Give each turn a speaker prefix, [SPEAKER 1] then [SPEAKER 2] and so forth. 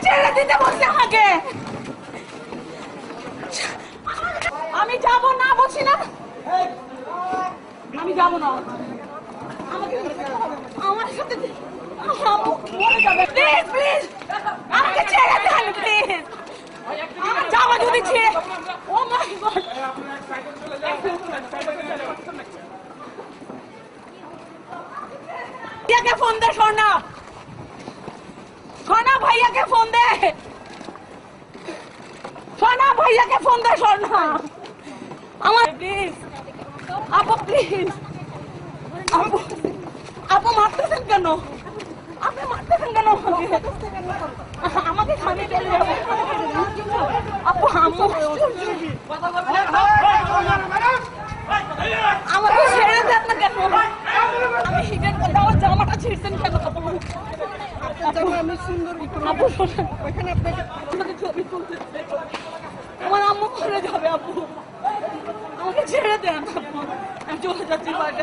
[SPEAKER 1] ছেড়ে দিতে বলছে আমাকে। আমি যাব না বলছি না, আমি যাব না। আমাকে আমার সাথে মরে যাবে। প্লিজ প্লিজ আমাকে ছেড়ে দেন প্লিজ। আমার যাওয়া যদি ছেড়ে, ও মাই গড। ভাইয়াকে ফোন দে সোনা, সোনা ভাইয়াকে ফোন দে, সোনা ভাইয়াকে ফোন দে সোনা। আমার প্লিজ আপু, প্লিজ আপু, আপু মারতেছেন কেন? আপনি মারতেছেন কেন আমাকে? খালি আপু আম্মু আমাকে ছেড়ে দেন না কেন? আমি হিটের কথা, আমার জামাটা ছিঁড়ছেন কেন? আমি সুন্দর আপু ওইখানে আপনাকে ছবি তুলতে, আমার আম্মু মরে যাবে। আপু আমাকে ছেড়ে দেন, আপু আমি চলে যাচ্ছি বাড়িতে।